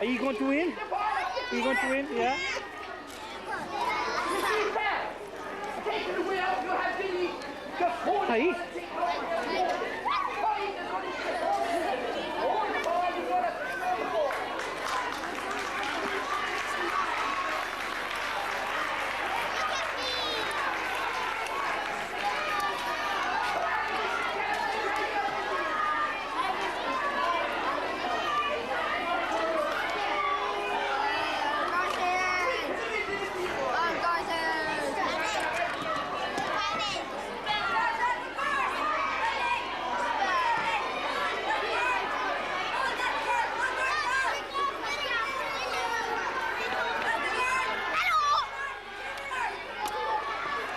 Are you going to win? Are you going to win? Yeah. Hi.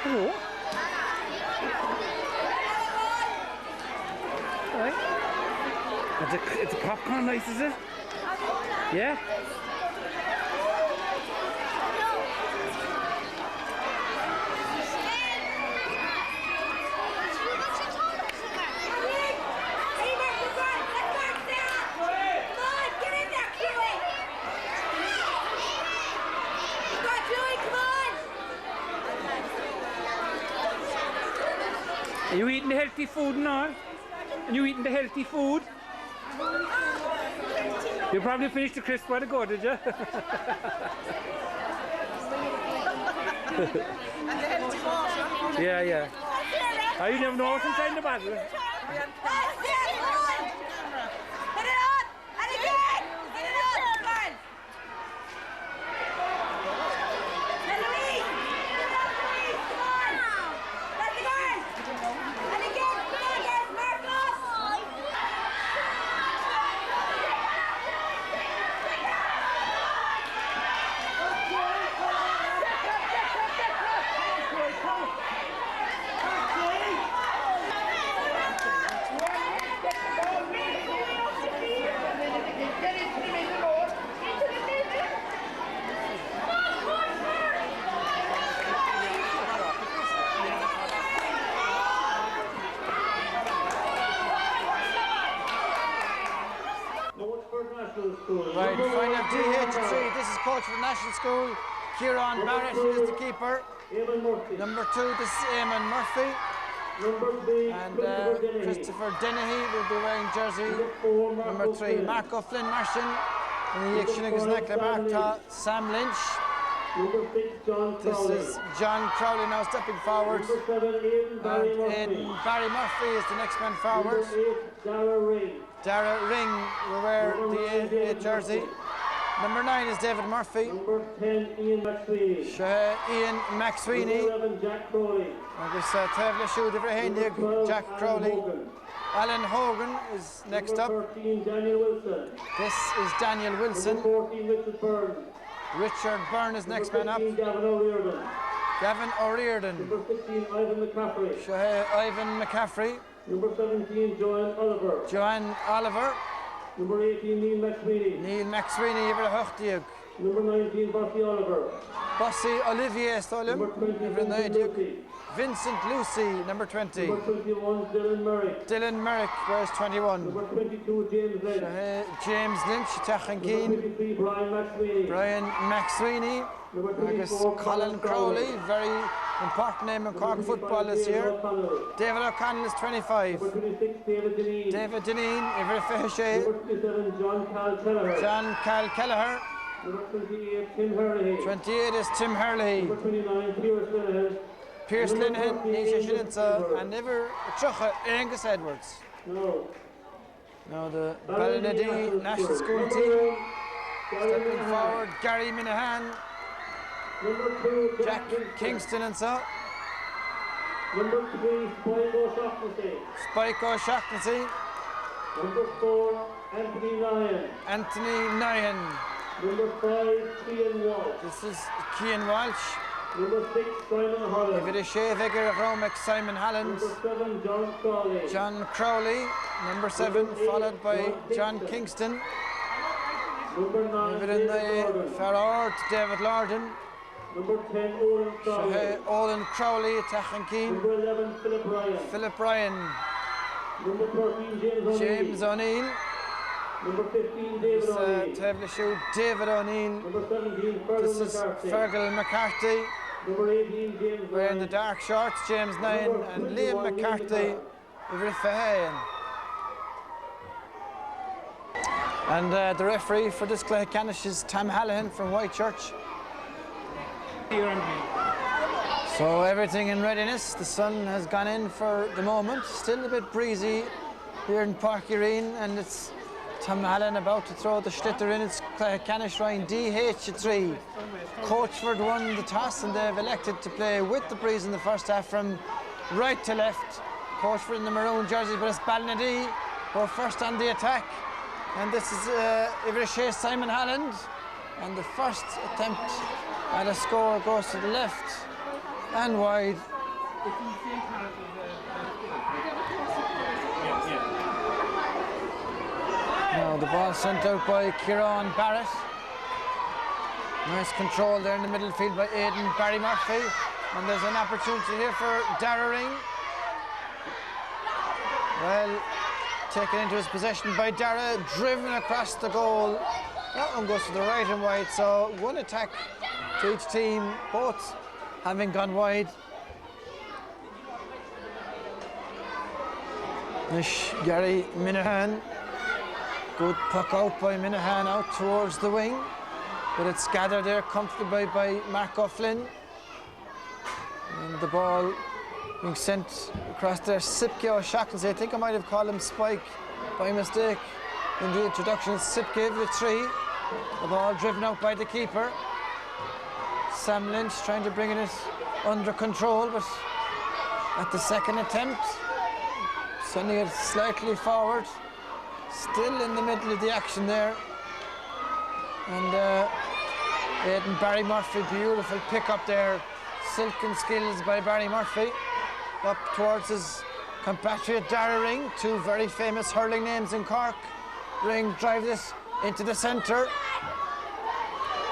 Hello. Right. It's a popcorn nice, is it? Yeah? Are you eating the healthy food now? Are you eating the healthy food? You probably finished the crisp while ago, did you? And the healthy water. Yeah, yeah. Oh, you never know what's inside the bottle. Right, final GH3. This is Coachford National School. Kieran Barrett is the keeper. Number 2, this is Eamon Murphy. And Christopher Dennehy will be wearing jersey number 3. Marco Flynn Martian. And the Yixinigas Nekla Marta Sam Lynch. This is John Crowley now stepping forward. And Barry Murphy is the next man forward. Dara Ring will wear the 8 jersey. Number 9 is David Murphy. Number 10, Ian McSweeney. Ian McSweeney. 11, Jack Crowley. Agus Tevla Shoot over Hendig, Jack Crowley. Alan Hogan is next up. Number 13, Daniel Wilson. This is Daniel Wilson. Number 14, Richard Byrne. Richard Byrne is next man up. 15, Gavin O'Riordan. Gavin O'Riordan. Number 16, Ivan McCaffrey. Ivan McCaffrey. Number 17, Joanne Oliver. Joanne Oliver. Number 18, Neil McSweeney. Neil McSweeney over Hochtiug. Number 19, Bossy Oliver. Bossy Olivier Stolim Number 20, over Vincent Lucy. Vincent Lucy, number 20. Number 21, Dylan Merrick. Dylan Merrick wears 21. Number 22, James Lynch. James Lynch, Tachan Keen. Number 23, Brian McSweeney. Brian McSweeney. Number Agus 24, Colin Crowley, very important name in Cork football this year. David O'Connell is 25. Number 26, David Deneen. David Deneen, Iver Fihishe. Number 27, John Cal Kelleher. John Cal Kelleher. Number 28, Tim Hurley. 28 is Tim Hurley. Number 29, Pierce Linehan. Pierce Linehan, Nisha Shilinsa, and Iver Chucha, Angus Edwards. No. Now the Ballinadee National School team. Stepping forward, Gary Minahan. Number 2, Jack Kingston and so. Number 3, Spike O'Shaughnessy. Spike O'Shaughnessy. Number 4, Anthony Lyon. Anthony Nyan. Number 5, Cian Walsh. This is Cian Walsh. Number 6, Simon Holland. If it is Shea Vigor Romick, Simon Holland. Number 7, John Crowley. John Crowley, number 7, followed by John Kingston. Number 9, If it in David the Lorden. Farrard, David Lorden. Number 10, Owen Crowley. Owen Crowley, Tachan Keen. Number 11, Philip Ryan. Philip Ryan. Number 13, James O'Neill. James O'Neill. Number 15, David O'Neill. Table shoot, David O'Neill. Number 17, This Fergal is McCarthy. Fergal McCarthy. Number 18, James Wearing the Ryan. dark shorts, James 9, and Liam McCarthy. And the referee for this Canish is Tom Hallahan from Whitechurch. So everything in readiness. The sun has gone in for the moment. Still a bit breezy here in Páirc Uí Rinn, and it's Tom Hallahan about to throw the schlitter in. It's Canish Ryan DH3. Coachford won the toss and they've elected to play with the breeze in the first half from right to left. Coachford in the maroon jersey, but it's Ballinadee who are first on the attack. And this is Ivrishay Simon Holland. And the first attempt at a score goes to the left and wide. Now the ball sent out by Kieran Barrett. Nice control there in the middle field by Aidan Barry Murphy. And there's an opportunity here for Dara Ring. Well, taken into his possession by Dara, driven across the goal. That one goes to the right and wide, so one attack to each team, both having gone wide. Gary Minahan. Good puck out by Minahan out towards the wing. But it's gathered there comfortably by Mark O'Flynn. And the ball being sent across there. Sipke O'Shaughnessy, I think I might have called him Spike by mistake in the introduction. Sipke with 3. The ball driven out by the keeper. Sam Lynch trying to bring it under control, but at the second attempt, sending it slightly forward. Still in the middle of the action there. And Aidan Barry Murphy, beautiful pick up there. Silken skills by Barry Murphy. Up towards his compatriot Dara Ring, 2 very famous hurling names in Cork. Ring drive this into the centre.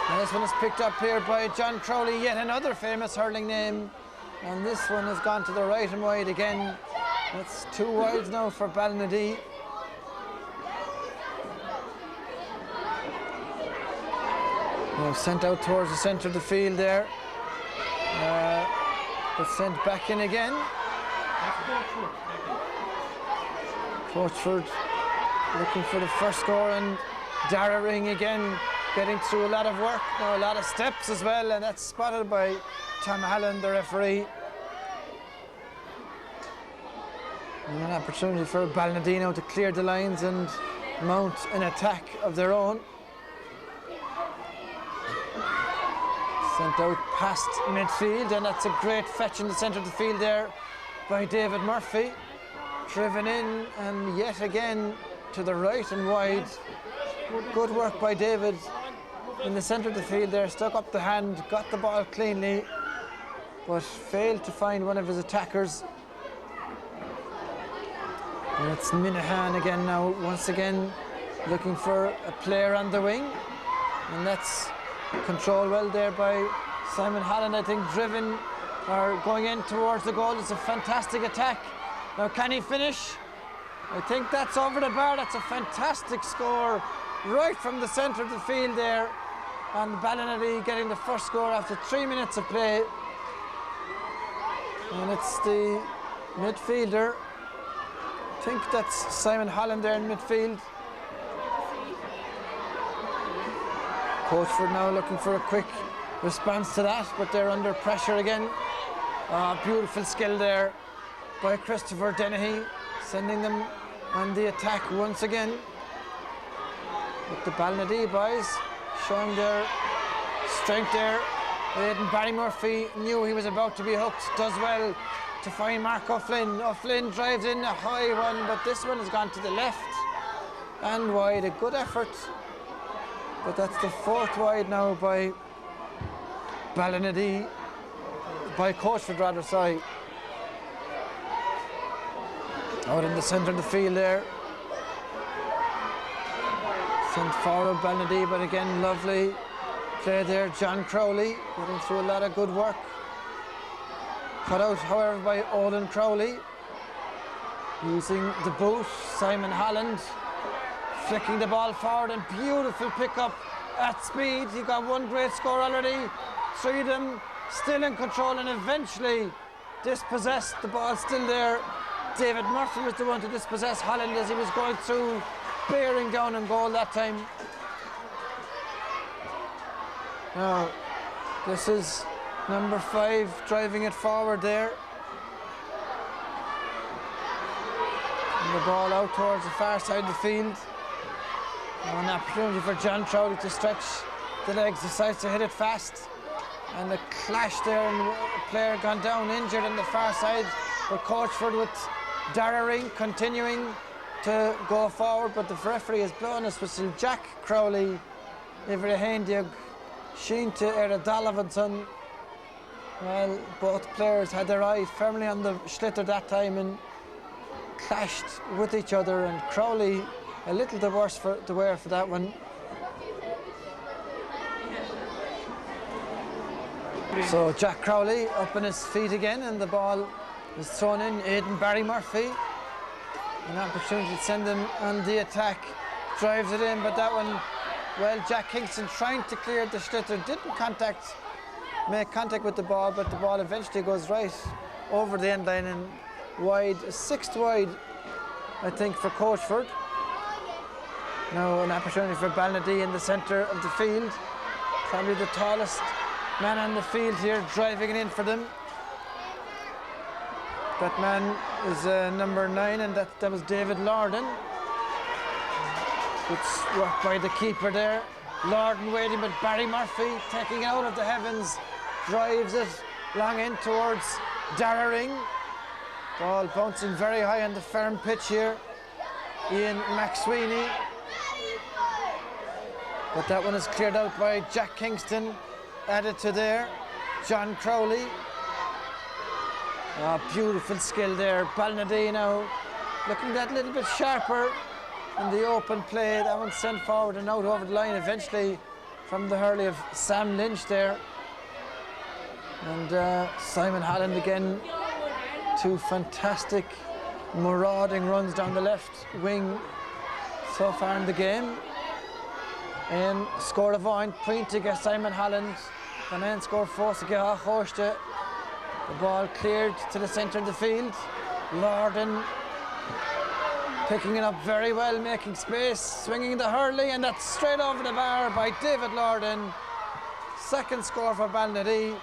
And this one is picked up here by John Crowley, yet another famous hurling name. And this one has gone to the right and wide again. That's 2 wides now for Ballinadee. Now sent out towards the centre of the field there. But sent back in again. Coachford looking for the first score, and Dara Ring again getting through a lot of work, now a lot of steps as well, and that's spotted by Tom Hallen, the referee. And an opportunity for Ballinadee now to clear the lines and mount an attack of their own. Sent out past midfield, and that's a great fetch in the centre of the field there by David Murphy. Driven in, and yet again to the right and wide. Good work by David in the centre of the field there, stuck up the hand, got the ball cleanly, but failed to find one of his attackers. And it's Minahan again now, once again looking for a player on the wing, and that's controlled well there by Simon Holland, I think, driven or going in towards the goal. It's a fantastic attack. Now can he finish? I think that's over the bar. That's a fantastic score right from the centre of the field there, and Ballinadee getting the first score after 3 minutes of play. And it's the midfielder, I think that's Simon Holland there in midfield. Coachford now looking for a quick response to that, but they're under pressure again. Beautiful skill there by Christopher Dennehy, sending them on the attack once again. But the Ballinadee boys showing their strength there. Aidan Barry Murphy knew he was about to be hooked, does well to find Mark O'Flynn. O'Flynn drives in a high one, but this one has gone to the left and wide. A good effort, but that's the 4th wide now by Ballinadee, by Coachford rather, sorry. Out in the centre of the field there. Sent forward Ballinadee, but again, lovely play there. John Crowley getting through a lot of good work. Cut out, however, by Olin Crowley. Using the boot, Simon Holland flicking the ball forward and beautiful pickup at speed. He got one great score already. Three of them still in control and eventually dispossessed. The ball still there. David Murphy was the one to dispossess Holland as he was going through, bearing down on goal that time. Now, this is number 5 driving it forward there. And the ball out towards the far side of the field. Now an opportunity for John Crowley to stretch the legs, decides to hit it fast. And a clash there, and a player gone down injured on the far side. But Coachford with Dara Ring continuing to go forward, but the referee has blown his whistle. Jack Crowley, Ivry Hendiag, Sheen to Era Dalavanson. Well, both players had their eye firmly on the schlitter that time and clashed with each other, and Crowley a little the worse for the wear for that one. So Jack Crowley up on his feet again, and the ball is thrown in. Aidan Barry Murphy, an opportunity to send him on the attack, drives it in, but that one, well, Jack Kingston trying to clear the schlitter, didn't make contact with the ball, but the ball eventually goes right over the end line and wide, 6th wide, I think, for Coachford. Now an opportunity for Ballinadee in the centre of the field, probably the tallest man on the field here, driving it in for them. That man is number 9, and that was David Lorden. It's worked by the keeper there. Lorden waiting, but Barry Murphy taking it out of the heavens, drives it long in towards Dara Ring. Ball bouncing very high on the firm pitch here. Ian McSweeney. But that one is cleared out by Jack Kingston. Added to there, John Crowley. Beautiful skill there. Ballinadee now looking that little bit sharper in the open play. That one sent forward and out over the line eventually from the hurley of Sam Lynch there. And Simon Holland again. 2 fantastic marauding runs down the left wing so far in the game. And scored a point against Simon Holland. And then scored force against Hoste. The ball cleared to the centre of the field. Lorden picking it up very well, making space, swinging the hurley, and that's straight over the bar by David Lorden. 2nd score for Ballinadee.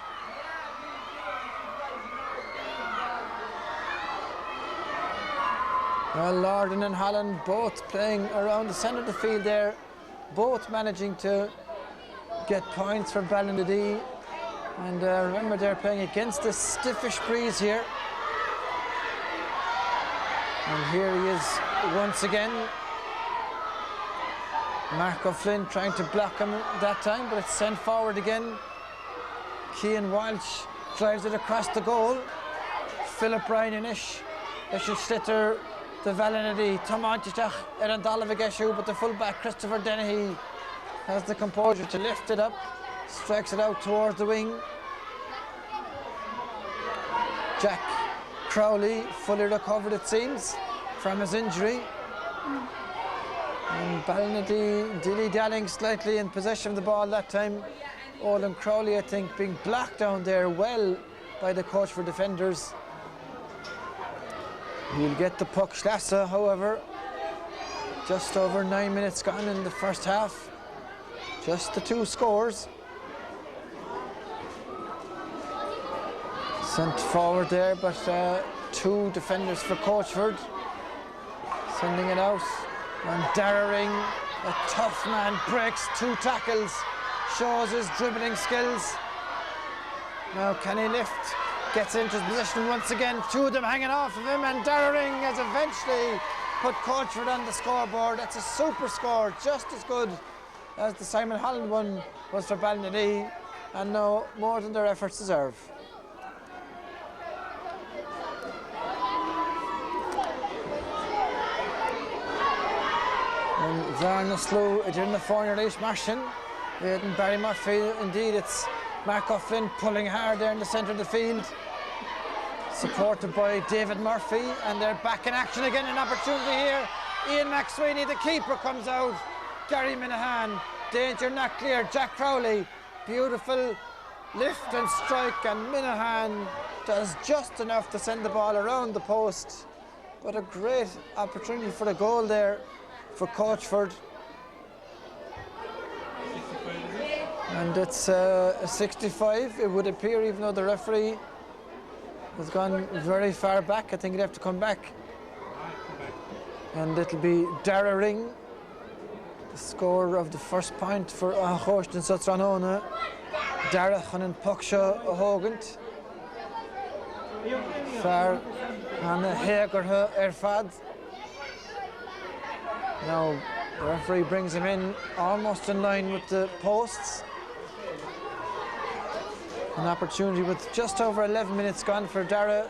Well, Lorden and Holland both playing around the centre of the field there, both managing to get points for Ballinadee. And remember, they're playing against a stiffish breeze here. And here he is once again. Mark O'Flynn trying to block him that time, but it's sent forward again. Cian Walsh drives it across the goal. Philip Ryan-ish. They should schlitter the Ballinadee. Tomántach Eran Dalavigeshu, but the fullback Christopher Dennehy has the composure to lift it up, strikes it out towards the wing. Jack Crowley fully recovered, it seems, from his injury. And Ballinadee dilly-dallying slightly in possession of the ball that time. Olin Crowley, I think, being blocked down there well by the Coachford defenders. He'll get the puck. Schlassa, however, just over 9 minutes gone in the first half. Just the 2 scores. Sent forward there, but 2 defenders for Coachford. Sending it out. And Dara Ring, a tough man, breaks 2 tackles, shows his dribbling skills. Now can he lift? Gets into his position once again, 2 of them hanging off of him, and Dara Ring has eventually put Coachford on the scoreboard. That's a super score, just as good as the Simon Holland one was for Ballinadee, and no more than their efforts deserve. And Zarna Slew, in the corner, East Martian. Aidan Barry Murphy, indeed, it's Mark O'Flynn pulling hard there in the centre of the field. Supported by David Murphy, and they're back in action again. An opportunity here Ian McSweeney, the keeper, comes out. Gary Minahan, danger not clear. Jack Crowley, beautiful lift and strike, and Minahan does just enough to send the ball around the post. But a great opportunity for the goal there for Coachford. And it's a 65, it would appear, even though the referee has gone very far back. I think he'd have to come back. And it'll be Dara Ring, the scorer of the first point for Coachford and Sutranona. Dara Chunin Puckshaw Hogant. Far on the Hager Erfad. Now the referee brings him in almost in line with the posts. An opportunity with just over 11 minutes gone for Dara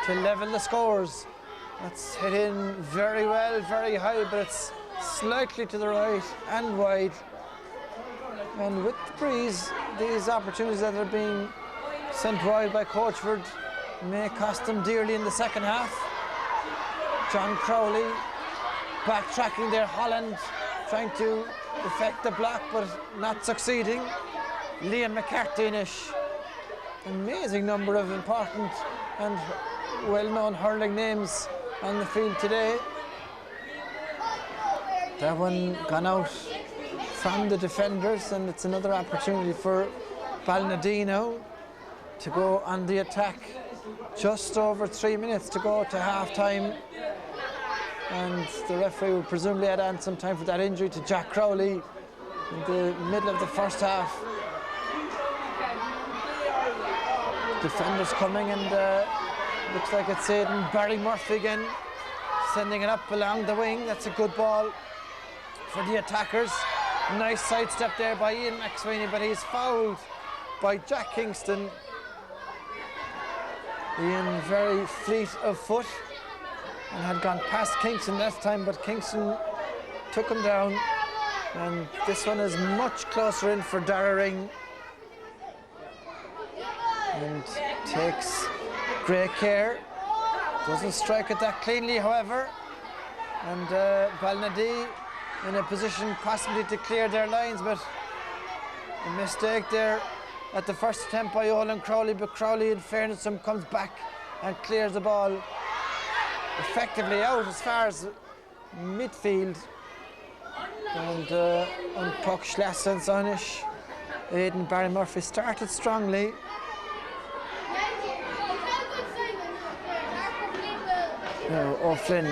to level the scores. That's hit in very well, very high, but it's slightly to the right and wide. And with the breeze, these opportunities that are being sent wide by Coachford may cost them dearly in the second half. John Crowley backtracking there. Holland trying to effect the block, but not succeeding. Liam McCarthy-ish. Amazing number of important and well-known hurling names on the field today. That one gone out from the defenders, and it's another opportunity for Ballinadee now to go on the attack. Just over 3 minutes to go to half-time, and the referee will presumably add on some time for that injury to Jack Crowley in the middle of the first half. Defenders coming, and looks like it's Aidan Barry Murphy again, sending it up along the wing. That's a good ball for the attackers. Nice sidestep there by Ian McSweeney, but he's fouled by Jack Kingston. Ian very fleet of foot and had gone past Kingston last time, but Kingston took him down, and this one is much closer in for Dara Ring. And takes great care. Doesn't strike it that cleanly, however. And Ballinadee in a position possibly to clear their lines, but a mistake there at the first attempt by Olin Crowley, but Crowley, in fairness to him, comes back and clears the ball effectively out as far as midfield. And on puck Schlass and Zonish, Aidan Barry Murphy started strongly. Now O'Flynn,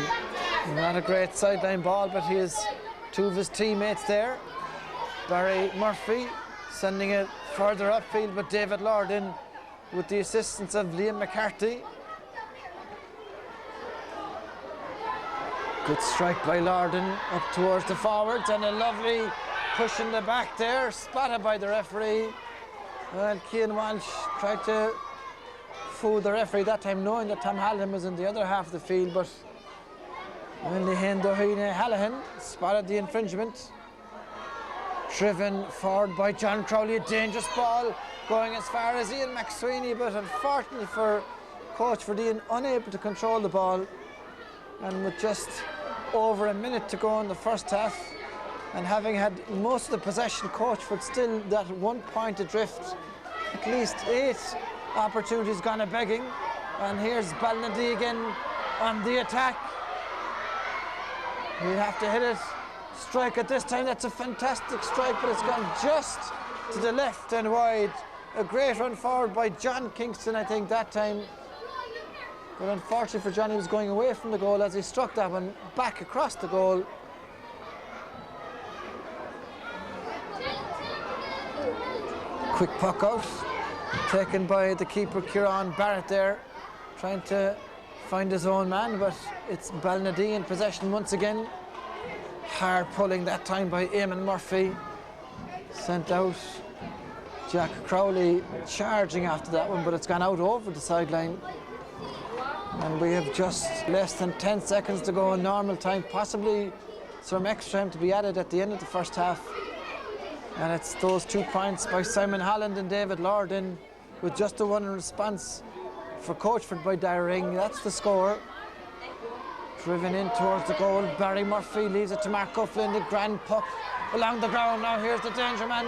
not a great sideline ball, but he has two of his teammates there. Barry Murphy sending it further upfield, but David Lorden with the assistance of Liam McCarthy. Good strike by Lorden up towards the forwards, and a lovely push in the back there, spotted by the referee. Well, Cian Walsh tried to fool the referee that time, knowing that Tom Halligan was in the other half of the field, but only Dohine Halligan spotted the infringement. Driven forward by John Crowley, a dangerous ball going as far as Ian McSweeney, but unfortunately for Coachford, Ian unable to control the ball, and with just over a minute to go in the first half, and having had most of the possession, Coachford still that 1 point adrift. At least 8 opportunities gone a begging, and here's Ballinadee again on the attack. He'll have to hit it, strike at this time. That's a fantastic strike, but it's gone just to the left and wide. A great run forward by John Kingston, I think, that time. But unfortunately for John, he was going away from the goal as he struck that one back across the goal. Quick puck out, taken by the keeper Kieran Barrett there, trying to find his own man, but it's Ballinadee in possession once again. Hard pulling that time by Eamon Murphy. Sent out. Jack Crowley charging after that one, but it's gone out over the sideline. And we have just less than 10 seconds to go in normal time, possibly some extra time to be added at the end of the first half. And it's those 2 points by Simon Holland and David Lorden, with just the one in response for Coachford by Dara Ring. That's the score. Driven in towards the goal. Barry Murphy leaves it to Mark Gufflin. The grand puck along the ground. Now here's the danger man,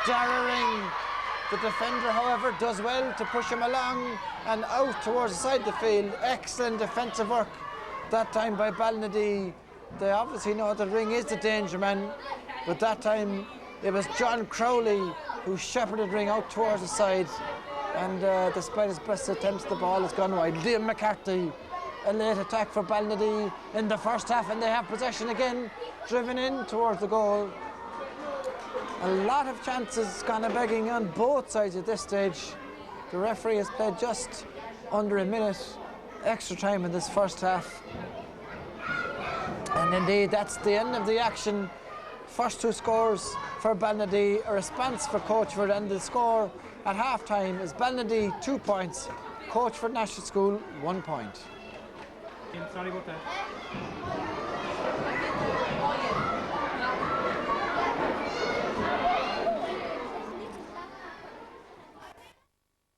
Dara Ring. The defender, however, does well to push him along and out towards the side of the field. Excellent defensive work that time by Ballinadee. They obviously know that Ring is the danger man, but that time it was John Crowley who shepherded Ring out towards the side, and despite his best attempts, the ball has gone wide. Liam McCarthy, a late attack for Ballinadee in the first half, and they have possession again, driven in towards the goal. A lot of chances kind of begging on both sides at this stage. The referee has played just under a minute extra time in this first half. And indeed, that's the end of the action. First two scores for Ballinadee, a response for Coachford, and the score at half-time is Ballinadee 2 points, Coachford National School 1 point. Sorry about that.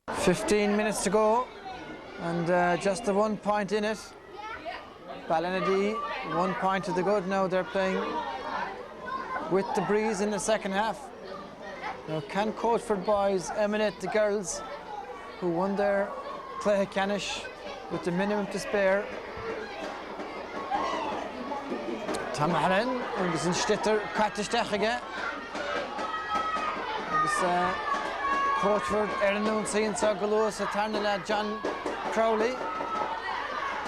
15 minutes to go, and just the 1 point in it. Ballinadee 1 point to the good. Now they're playing with the breeze in the second half. Now can Coachford boys emanate the girls who won their Clay Canish with the minimum to spare? Tá maran agus an stitter Catistechige. Agus Coachford Ernún Saint Sagalus Eternal John Crowley.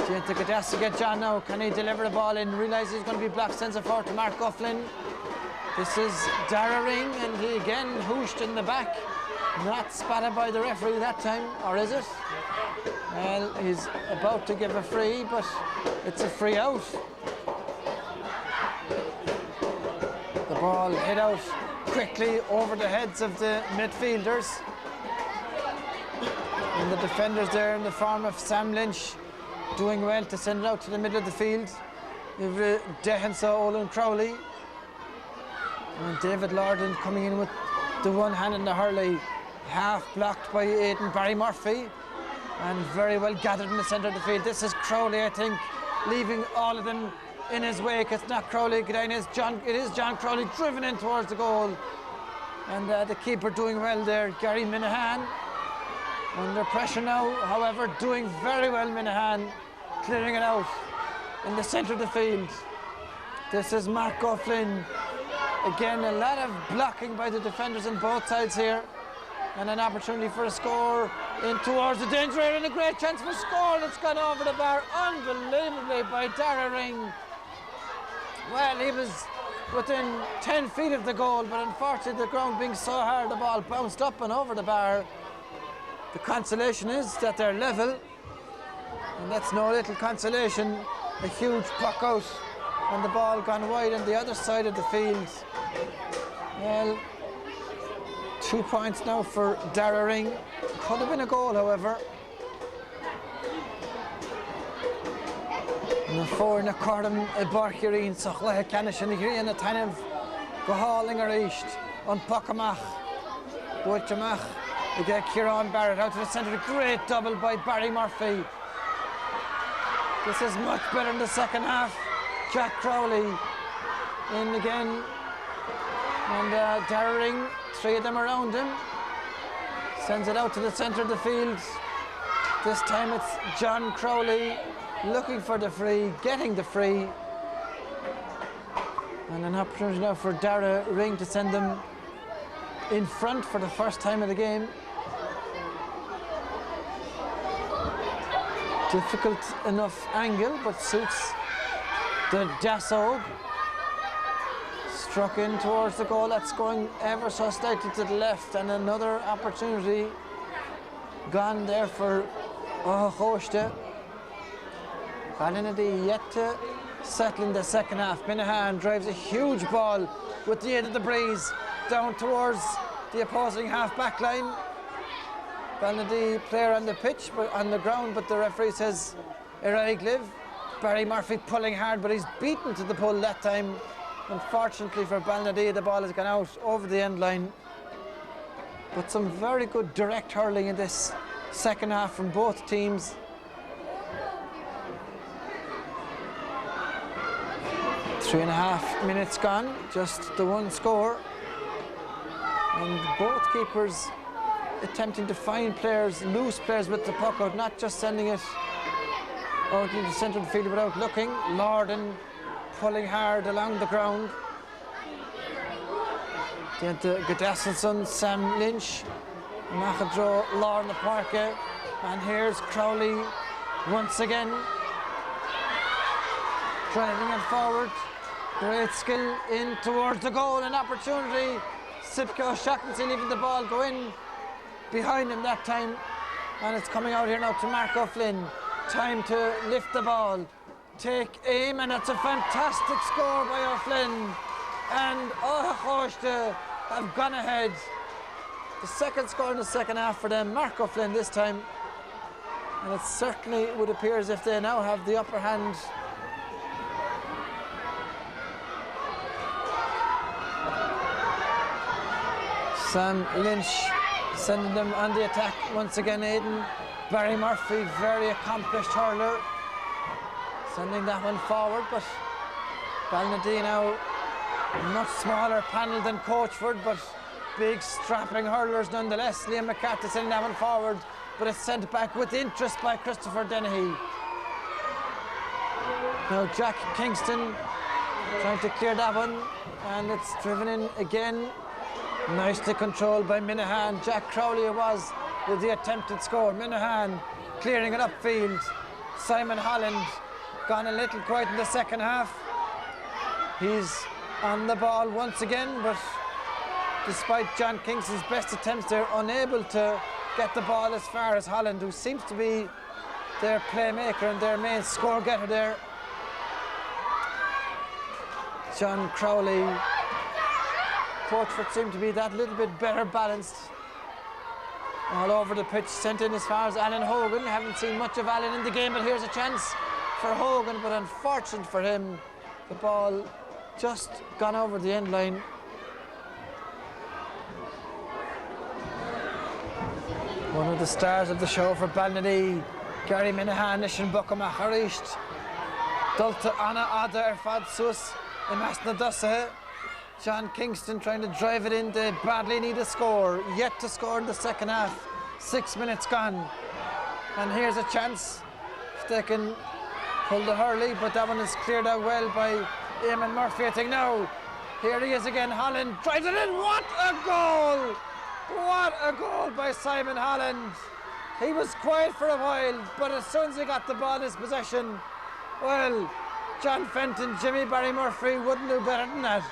Gente Gadassa to get John now. Can he deliver the ball in? Realises he's going to be blocked, sends it forward to Mark Gufflin. This is Dara Ring, and he again hooshed in the back. Not spotted by the referee that time, or is it? Well, he's about to give a free, but it's a free out. The ball hit out quickly over the heads of the midfielders. And the defenders there in the form of Sam Lynch doing well to send it out to the middle of the field. You've Dehensa Olin Crowley. And David Lorden coming in with the one hand in the hurley, half blocked by Aidan Barry Murphy, and very well gathered in the centre of the field. This is Crowley, I think, leaving all of them in his wake. It's not Crowley, it is John Crowley driven in towards the goal. And the keeper doing well there, Gary Minahan. Under pressure now, however, doing very well, Minahan, clearing it out in the centre of the field. This is Mark Gufflin. Again, a lot of blocking by the defenders on both sides here, and an opportunity for a score in towards the danger area, and a great chance for a score that's gone over the bar unbelievably by Dara Ring. Well, he was within 10 feet of the goal, but unfortunately the ground being so hard, the ball bounced up and over the bar. The consolation is that they're level, and that's no little consolation. A huge puck out and the ball gone wide on the other side of the field. Well, 2 points now for Dara Ring. Could have been a goal, however. And the four in a cordon, a Barkirin, Sachlaha Canish, and a Tanev, Gohaling or East, on Puckamach, Wichamach. We get Kieran Barrett out to the centre. A great double by Barry Murphy. This is much better in the second half. Jack Crowley in again. And Dara Ring, three of them around him. Sends it out to the centre of the field. This time it's John Crowley looking for the free, getting the free. And an opportunity now for Dara Ring to send them in front for the first time of the game. Difficult enough angle, but suits the Dassault. Struck in towards the goal. That's going ever so slightly to the left, and another opportunity gone there for Hoste. Ballinadee yet to settle in the second half. Minahan drives a huge ball with the aid of the breeze down towards the opposing half-back line. Ballinadee player on the pitch, but on the ground, but the referee says Irregular. Barry Murphy pulling hard, but he's beaten to the pull that time. Unfortunately for Ballinadee, the ball has gone out over the end line. But some very good direct hurling in this second half from both teams. 3.5 minutes gone, just the one score. And both keepers attempting to find players, loose players with the puck out, not just sending it out into the centre of the field without looking. Lorden pulling hard along the ground. Then to Godassenson, Sam Lynch, Machadro, Lorna Parker, and here's Crowley once again. Driving it forward. Great skill in towards the goal, an opportunity. Sipka Shackleton leaving the ball go in behind him that time, and it's coming out here now to Mark O'Flynn. Time to lift the ball, take aim, and it's a fantastic score by O'Flynn. And Ohachoshta have gone ahead. The second score in the second half for them, Mark O'Flynn this time, and it certainly would appear as if they now have the upper hand. Sam Lynch sending them on the attack once again. Aidan Barry Murphy, very accomplished hurler, sending that one forward, but Ballinadee now much smaller panel than Coachford, but big strapping hurlers nonetheless. Liam McCarthy sending that one forward, but it's sent back with interest by Christopher Dennehy. Now Jack Kingston trying to clear that one, and it's driven in again. Nicely controlled by Minahan. Jack Crowley it was with the attempted score. Minahan clearing it upfield. Simon Holland gone a little quiet in the second half. He's on the ball once again, but despite John Kingston's best attempts, they're unable to get the ball as far as Holland, who seems to be their playmaker and their main score getter there. John Crowley. Coachford seemed to be that little bit better balanced. All over the pitch, sent in as far as Alan Hogan. Haven't seen much of Alan in the game, but here's a chance for Hogan, but unfortunate for him, the ball just gone over the end line. One of the stars of the show for Ballinadee, Gary Minahan, Nishan Bukama Harisht, Dulta Anna Ada Erfad Sus, Imasna Dussa. John Kingston trying to drive it in. They badly need a score. Yet to score in the second half. 6 minutes gone. And here's a chance if they can pull the hurley, but that one is cleared out well by Eamon Murphy, I think. Now, here he is again. Holland drives it in. What a goal! What a goal by Simon Holland. He was quiet for a while, but as soon as he got the ball in his possession, well, John Fenton, Jimmy Barry Murphy wouldn't do better than that.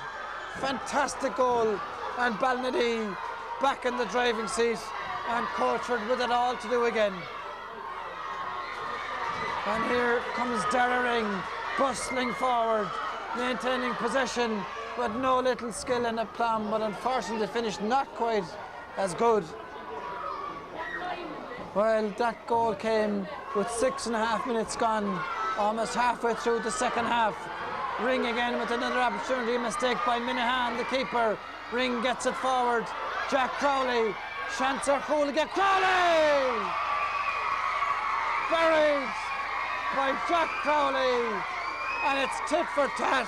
Fantastic goal, and Ballinadee back in the driving seat, and Coachford with it all to do again. And here comes Dara Ring, bustling forward, maintaining possession, with no little skill and aplomb, but unfortunately the finish not quite as good. Well, that goal came with 6.5 minutes gone, almost halfway through the second half. Ring again with another opportunity, a mistake by Minahan, the keeper. Ring gets it forward. Jack Crowley, Shancer Hooligan, Crowley! Buried by Jack Crowley, and it's tit for tat.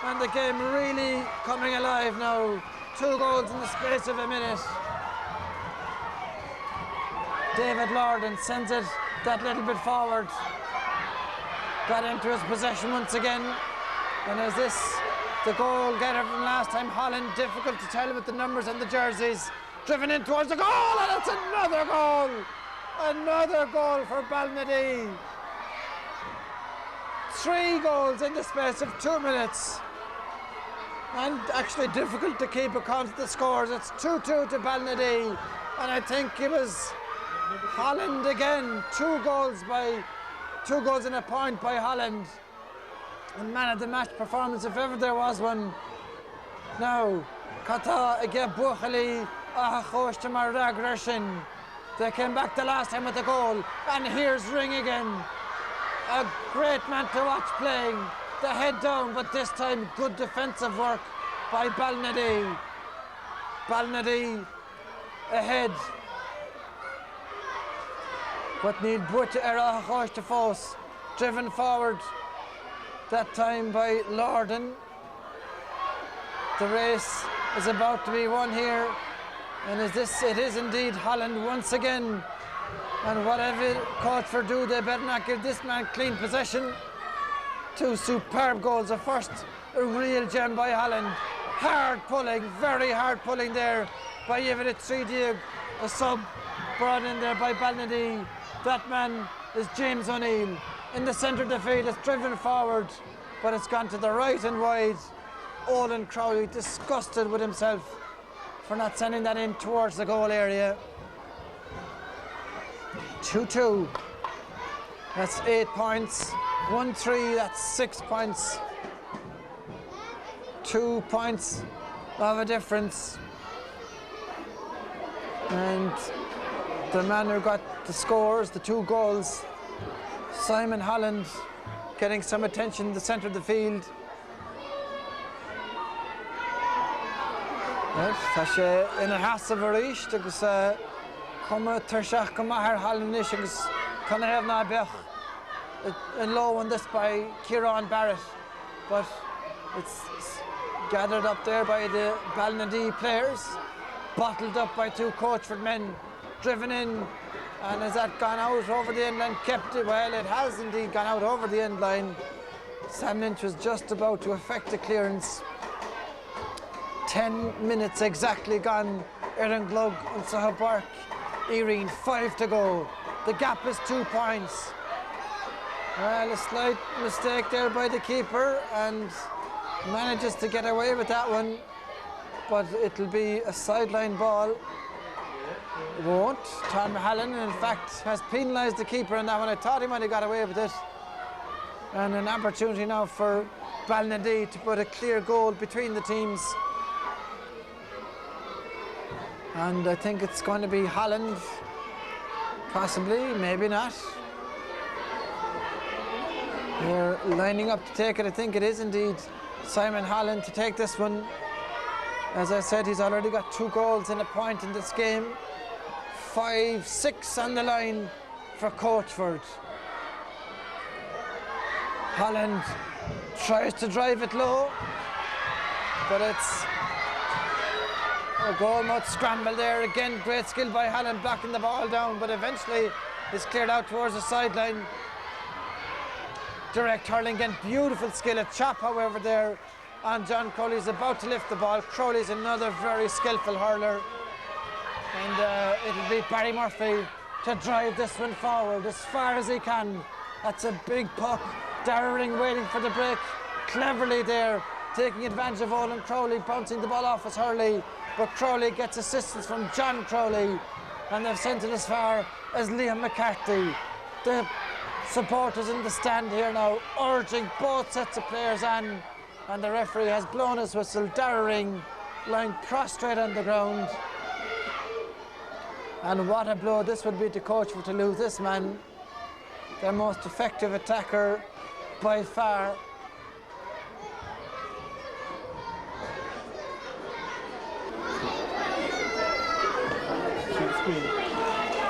And the game really coming alive now. 2 goals in the space of a minute. David Lorden sends it that little bit forward. Got into his possession once again. And is this the goal getter from last time? Holland, difficult to tell with the numbers and the jerseys. Driven in towards the goal, and it's another goal! Another goal for Ballinadee. 3 goals in the space of 2 minutes. And actually difficult to keep account of the scores. It's 2-2 to Ballinadee. And I think it was Holland again. 2 goals and a point by Holland. And man of the match performance, if ever there was one. Now, Kata again Buchali, Ahachosh to Maragreshin. They came back the last time with the goal. And here's Ring again. A great man to watch playing. The head down, but this time good defensive work by Ballinadee. Ballinadee ahead. But need Bucha Ahachosh to force. Driven forward that time by Lorden. The race is about to be won here. And it is indeed Holland once again. And whatever Coachford do, they better not give this man clean possession. 2 superb goals. The first, a real gem by Holland. Hard pulling, very hard pulling there by Yvette Tridiag. A sub brought in there by Ballinadee. That man is James O'Neill. In the centre of the field, it's driven forward, but it's gone to the right and wide. Olin Crowley disgusted with himself for not sending that in towards the goal area. 2-2. That's 8 points. 1-3, that's 6 points. 2 points of a difference. And the man who got the scores, the 2 goals, Simon Holland, getting some attention in the centre of the field. Tá sé ina hasam aríist agus cuma tuirseach go maithir Holland-ish agus chuna raibh ná bheith in low on this by Kieran Barrett, but it's gathered up there by the Ballinadee players, bottled up by 2 Coachford men, driven in, and has that gone out over the end line, kept it? Well, it has indeed gone out over the end line. Sam Lynch was just about to effect the clearance. 10 minutes exactly gone. Erin Glug and Sahab Bark. Irene, 5 to go. The gap is 2 points. Well, a slight mistake there by the keeper and manages to get away with that one. But it'll be a sideline ball. It won't. Tom Hallen, in fact, has penalised the keeper on that one. I thought he might have got away with it. And an opportunity now for Ballinadee to put a clear goal between the teams. And I think it's going to be Holland, possibly, maybe not. They're lining up to take it. I think it is indeed Simon Holland to take this one. As I said, he's already got 2 goals and a point in this game. 5-6 on the line for Coachford. Holland tries to drive it low, but it's a goal mouth scramble there. Again, great skill by Holland blocking the ball down, but eventually it's cleared out towards the sideline. Direct hurling again, beautiful skill. A chop, however, there on John Crowley's about to lift the ball. Crowley's another very skillful hurler. And it'll be Barry Murphy to drive this one forward as far as he can. That's a big puck. Darring waiting for the break. Cleverly there, taking advantage of Olin Crowley, bouncing the ball off as Hurley. But Crowley gets assistance from John Crowley. And they've sent it as far as Liam McCarthy. The supporters in the stand here now urging both sets of players on. And the referee has blown his whistle. Darring lying prostrate on the ground. And what a blow this would be to Coachford to lose this man, their most effective attacker by far.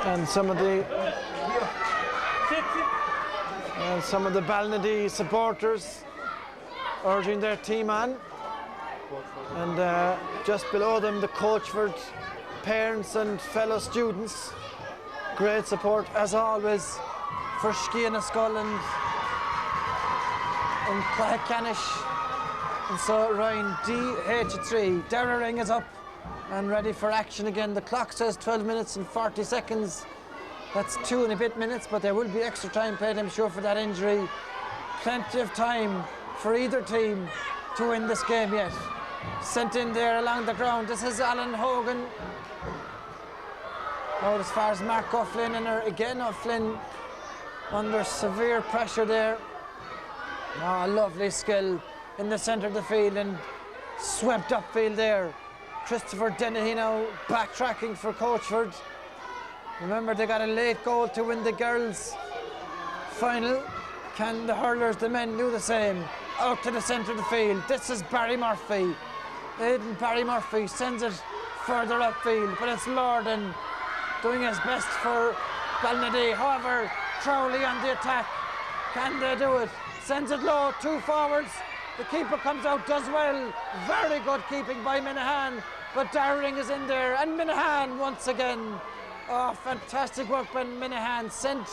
And some of the Ballinadee supporters urging their team on. And just below them, the Coachford parents and fellow students. Great support as always for Sciath, Scoil and Clackanish. And so Ryan DH3, Darring is up and ready for action again. The clock says 12 minutes and 40 seconds. That's 2 and a bit minutes, but there will be extra time played, I'm sure, for that injury. Plenty of time for either team to win this game yet. Sent in there along the ground. This is Alan Hogan. Out as far as Mark O'Flynn, and again O'Flynn under severe pressure there. Oh, lovely skill in the centre of the field and swept upfield there. Christopher Dennehy now backtracking for Coachford. Remember, they got a late goal to win the girls' final. Can the hurlers, the men, do the same? Out to the centre of the field. This is Barry Murphy. Aidan Barry Murphy sends it further upfield, but it's Lorden doing his best for Ballinadee. However, Crowley on the attack. Can they do it? sends it low, 2 forwards. The keeper comes out, does well. Very good keeping by Minahan, but Darring is in there, and Minahan once again. Oh, fantastic work by Minahan. Sent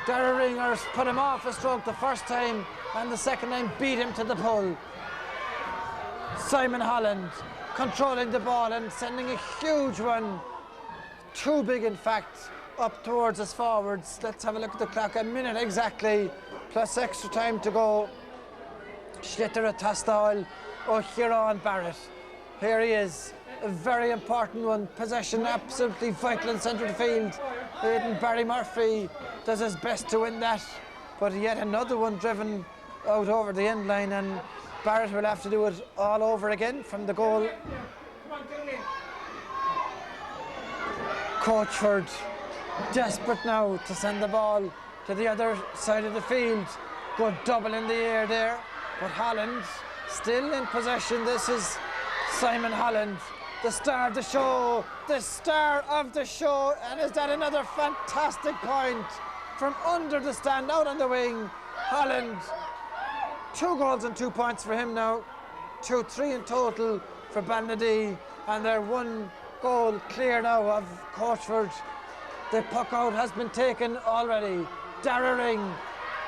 Darring, or put him off a stroke the first time, and the second time beat him to the pole. Simon Holland controlling the ball and sending a huge one, too big in fact, up towards his forwards. Let's have a look at the clock, a minute exactly, plus extra time to go. Schlitter Tastal, O'Huron Barrett. Here he is, a very important one. Possession absolutely vital in centre of the field. Aidan Barry Murphy does his best to win that, but yet another one driven out over the end line, and Barrett will have to do it all over again from the goal. Coachford desperate now to send the ball to the other side of the field. Good double in the air there, but Holland still in possession. This is Simon Holland, the star of the show, and is that another fantastic point from under the stand, out on the wing. Holland, 2 goals and 2 points for him now, 3 in total for Ballinadee, and they're 1 goal clear now of Coachford. The puck out has been taken already. Darring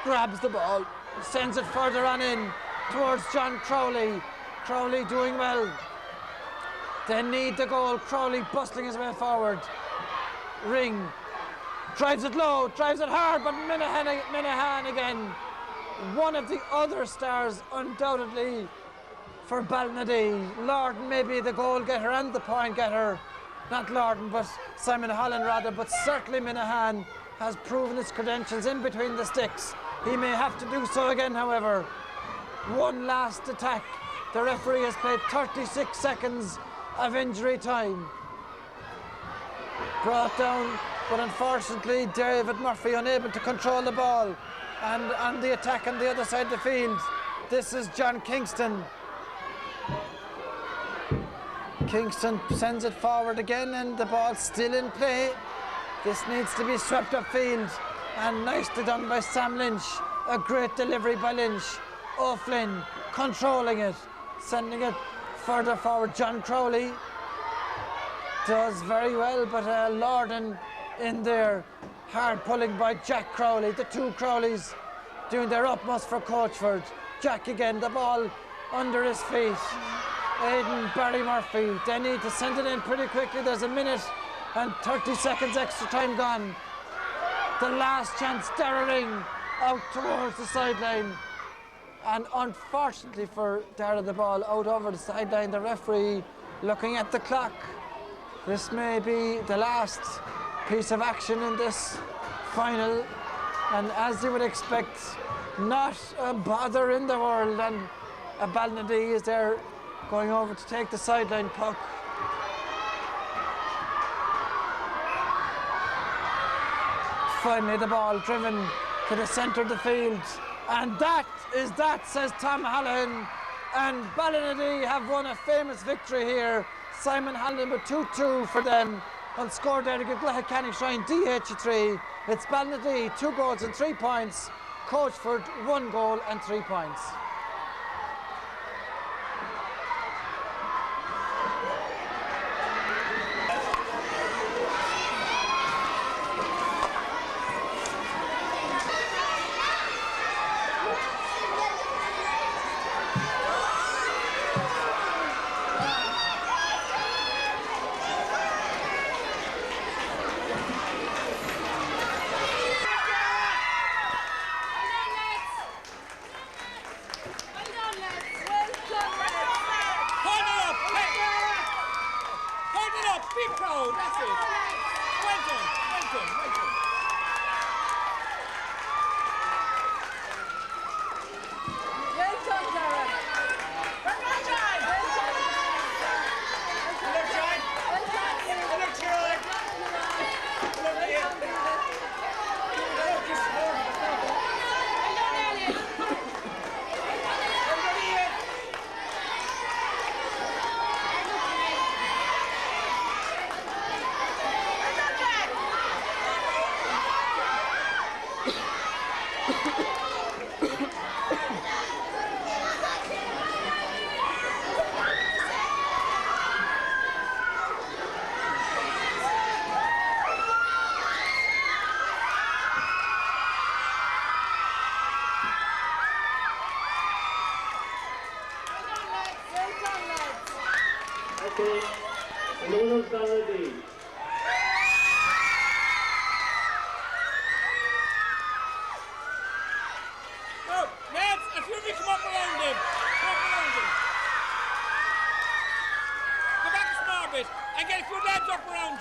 grabs the ball, sends it further on in towards John Crowley. Crowley doing well. They need the goal. Crowley bustling his way forward. Ring drives it low, drives it hard, but Minahan again. One of the other stars, undoubtedly, for Ballinadee. Lorden may be the goal getter and the point getter. Not Lorden, but Simon Holland rather, but certainly Minahan has proven his credentials in between the sticks. He may have to do so again, however. One last attack. The referee has played 36 seconds of injury time. Brought down, but unfortunately David Murphy unable to control the ball. And on the attack on the other side of the field, this is John Kingston. Kingston sends it forward again, and the ball's still in play. This needs to be swept upfield, and nicely done by Sam Lynch. A great delivery by Lynch. O'Flynn controlling it, sending it further forward. John Crowley does very well, but Lorden in there. Hard pulling by Jack Crowley. The 2 Crowleys doing their utmost for Coachford. Jack again, the ball under his feet. Aidan Barry Murphy. They need to send it in pretty quickly. There's a minute and 30 seconds extra time gone. The last chance, Darring out towards the sideline. And unfortunately for Dara, the ball out over the sideline. The referee looking at the clock. This may be the last piece of action in this final, and as you would expect, not a bother in the world, and Ballinadee is there going over to take the sideline puck. Finally the ball driven to the centre of the field, and that says Tom Halloran, and Ballinadee have won a famous victory here. Simon Halloran with 2-2 for them. On score there to give Glahacanic Shrine DH3. It's Ballinadee 2 goals and 3 points. Coachford 1 goal and 3 points.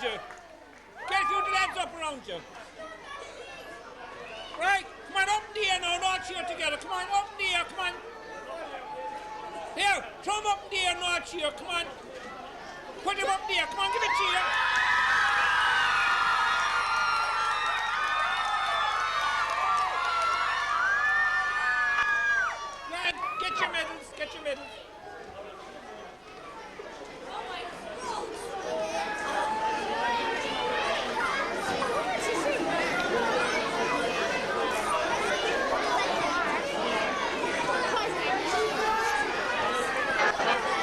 you. Get a few of the lads up around you. Right, come on, up in the air now, and all cheer together. Come on, up in the air, come on. Here, throw him up in the air and all cheer, come on. Put him up in the air, come on, give a cheer. Lad, get your medals, get your medals.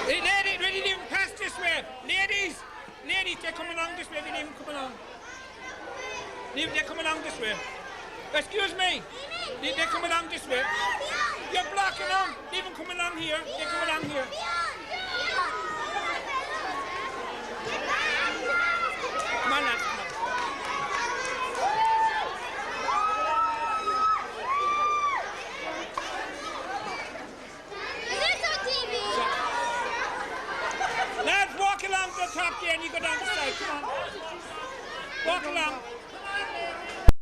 Hey, lady, ready to pass this way. Ladies, they're coming along this way. They leave them come along. They're coming along this way. Excuse me. They're coming along this way. You're blocking them. Leave them come along here. They come along here.